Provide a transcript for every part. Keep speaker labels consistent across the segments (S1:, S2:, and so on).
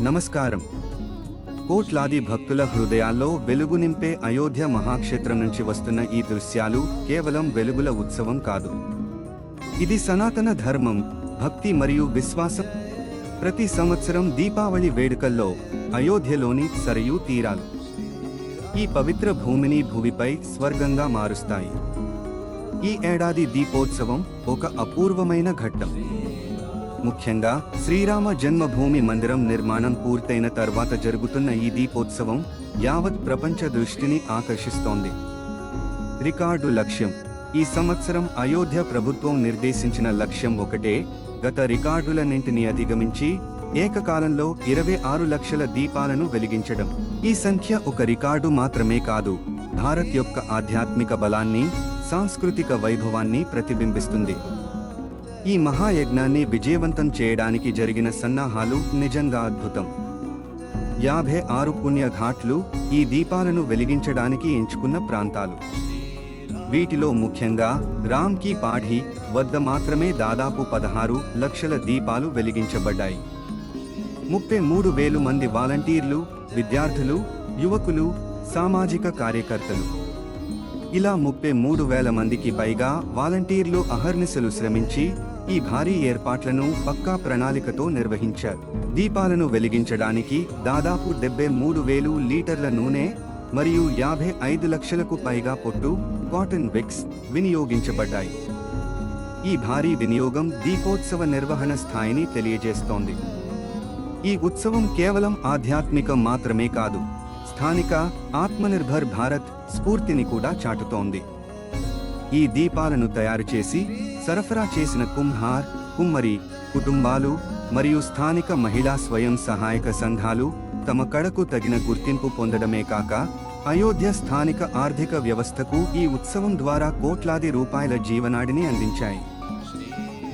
S1: నమస్కారం. కోట్లాది భక్తుల హృదయాల్లో వెలుగు నింపే అయోధ్య మహాక్షేత్రం నుంచి వస్తున్న ఈ దృశ్యాలు కేవలం వెలుగుల ఉత్సవం కాదు. ఇది సనాతన ధర్మం, భక్తి మరియు విశ్వాసం. ప్రతి సంవత్సరం దీపావళి వేడుకల్లో అయోధ్యలోని సరయూ తీరాలు ఈ పవిత్ర భూమిని భూమిపై స్వర్గంగా మారుస్తాయి. ఈ ఏడాది దీపోత్సవం ఒక అపూర్వమైన ఘట్టం. ముఖ్యంగా శ్రీరామ జన్మభూమి మందిరం నిర్మాణం పూర్తయిన తర్వాత జరుగుతున్న ఈ దీపోత్సవం యావత్ ప్రపంచ దృష్టిని ఆకర్షిస్తోంది. రికార్డు లక్ష్యం. ఈ సంవత్సరం అయోధ్య ప్రభుత్వం నిర్దేశించిన లక్ష్యం ఒకటే, గత రికార్డులన్నింటినీ అధిగమించి ఏకకాలంలో 26 లక్షల దీపాలను వెలిగించడం. ఈ సంఖ్య ఒక రికార్డు మాత్రమే కాదు, భారత్ యొక్క ఆధ్యాత్మిక బలాన్ని, సాంస్కృతిక వైభవాన్ని ప్రతిబింబిస్తుంది. ఈ మహాయజ్ఞాన్ని విజయవంతం చేయడానికి జరిగిన సన్నాహాలు నిజంగా అద్భుతం. 56 పుణ్య ఘాట్లు ఈ దీపాలను వెలిగించడానికి ఎంచుకున్న ప్రాంతాలు. వీటిలో ముఖ్యంగా రామ్ కీ పాఢీ వద్ద మాత్రమే దాదాపు 16 లక్షల దీపాలు వెలిగించబడ్డాయి. 33,000 మంది వాలంటీర్లు, విద్యార్థులు, యువకులు, సామాజిక కార్యకర్తలు, ఇలా 33,000 మందికి పైగా వాలంటీర్లు అహర్నిశలు శ్రమించి ఈ భారీ ఏర్పాట్లను పక్కా ప్రణాళికతో నిర్వహించారు. దీపాలను వెలిగించడానికి దాదాపు 73,000 లీటర్ల నూనె మరియు 55 లక్షలకు పైగా పొట్టు, కాటన్ విక్స్ వినియోగించబడ్డాయి. ఈ భారీ వినియోగం దీపోత్సవ నిర్వహణ స్థాయిని తెలియజేస్తోంది. ఈ ఉత్సవం కేవలం ఆధ్యాత్మికం మాత్రమే కాదు, స్థానిక ఆత్మనిర్భర్ భారత్ స్ఫూర్తిని కూడా చాటుతోంది. ఈ దీపాలను తయారు చేసి సరఫరా చేసిన కుంభార్, కుమ్మరి కుటుంబాలు మరియు స్థానిక మహిళా స్వయం సహాయక సంఘాలు తమ కళకు తగిన గుర్తింపు పొందడమే కాక అయోధ్య స్థానిక ఆర్థిక వ్యవస్థకు ఈ ఉత్సవం ద్వారా కోట్లాది రూపాయల జీవనాడిని అందించాయి.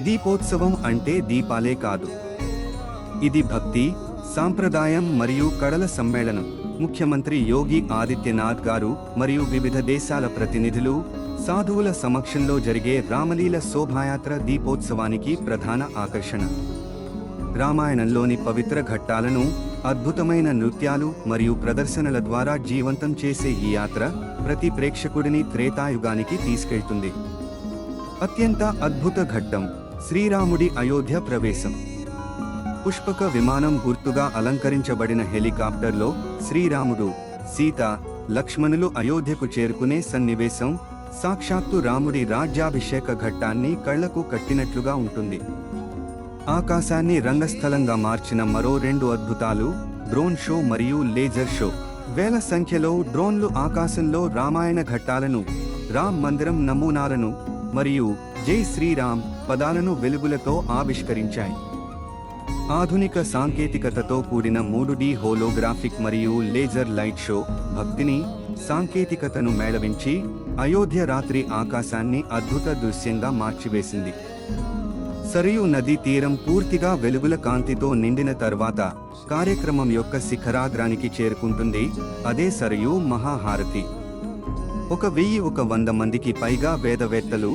S1: దీపోత్సవం అంటే దీపాలే కాదు, ఇది భక్తి, సాంప్రదాయం మరియు కళల సమ్మేళనం. ముఖ్యమంత్రి యోగి ఆదిత్యనాథ్ గారు మరియు వివిధ దేశాల ప్రతినిధులు, సాధువుల సమక్షంలో జరిగే రామలీల శోభాయాత్ర దీపోత్సవానికి ప్రధాన ఆకర్షణ. రామాయణంలోని పవిత్ర ఘట్టాలను అద్భుతమైన నృత్యాలు మరియు ప్రదర్శనల ద్వారా జీవంతం చేసే ఈ యాత్ర ప్రతి ప్రేక్షకుడిని త్రేతాయుగానికి తీసుకెళ్తుంది. అత్యంత అద్భుత ఘట్టం శ్రీరాముడి అయోధ్య ప్రవేశం. పుష్పక విమానం గుర్తుగా అలంకరించబడిన హెలికాప్టర్లో శ్రీరాముడు, సీత, లక్ష్మణులు అయోధ్యకు చేరుకునే సన్నివేశం సాక్షాత్తు రాముడి రాజ్యాభిషేక ఘట్టాన్ని కళ్లకు కట్టినట్లుగా ఉంటుంది. ఆకాశాన్ని రంగస్థలంగా మార్చిన మరో 2 అద్భుతాలు డ్రోన్ షో మరియు లేజర్ షో. వేల సంఖ్యలో డ్రోన్లు ఆకాశంలో రామాయణ ఘట్టాలను, రామ్ మందిరం నమూనాలను మరియు జై శ్రీరామ్ పదాలను వెలుగులతో ఆవిష్కరించాయి. ఆధునిక సాంకేతికతతో కూడిన 3D హోలోగ్రాఫిక్ మరియు లేజర్ లైట్ షో భక్తిని, సాంకేతికతను మేళవించి అయోధ్య రాత్రి ఆకాశాన్ని అద్భుత దృశ్యంగా మార్చివేసింది. సరయూ నదీ తీరం పూర్తిగా వెలుగుల కాంతితో నిండిన తర్వాత కార్యక్రమం యొక్క శిఖరాగ్రానికి చేరుకుంటుంది. అదే సరయూ మహాహారతి. 1,100 మందికి పైగా వేదవేత్తలు,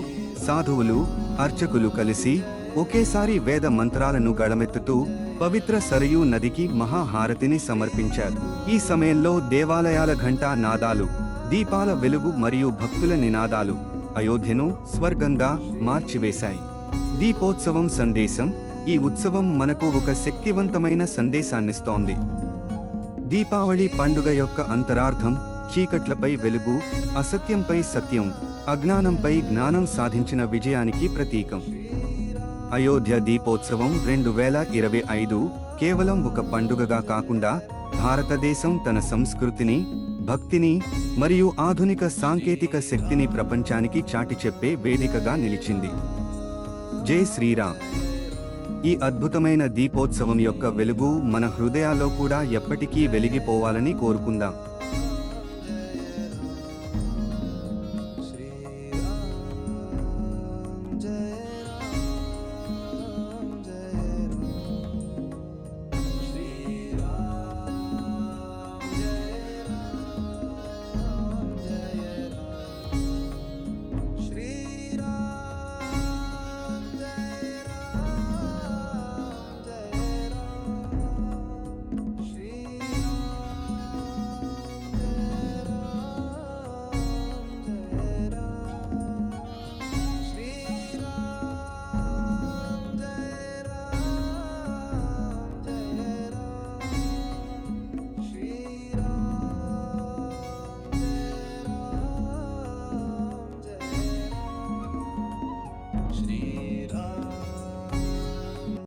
S1: సాధువులు, అర్చకులు కలిసి ఒకేసారి వేద మంత్రాలను గళమెత్తుతూ పవిత్ర సరయూ నదికి మహాహారతిని సమర్పించారు. ఈ సమయంలో దేవాలయాల ఘంటా నాదాలు, దీపాల వెలుగు మరియు భక్తుల నినాదాలు అయోధ్యను స్వర్గంగా మార్చివేశాయి. దీపోత్సవం సందేశం. ఈ ఉత్సవం మనకు ఒక శక్తివంతమైన సందేశాన్నిస్తోంది. దీపావళి పండుగ యొక్క అంతరార్థం చీకట్లపై వెలుగు, అసత్యంపై సత్యం, అజ్ఞానంపై జ్ఞానం సాధించిన విజయానికి ప్రతీకం. అయోధ్య దీపోత్సవం 2025 కేవలం ఒక పండుగగా కాకుండా భారతదేశం తన సంస్కృతిని, భక్తిని మరియు ఆధునిక సాంకేతిక శక్తిని ప్రపంచానికి చాటి చెప్పే వేదికగా నిలిచింది. జై శ్రీరామ్. ఈ అద్భుతమైన దీపోత్సవం యొక్క వెలుగు మన హృదయాల్లో కూడా ఎప్పటికీ వెలిగిపోవాలని కోరుకుందాం.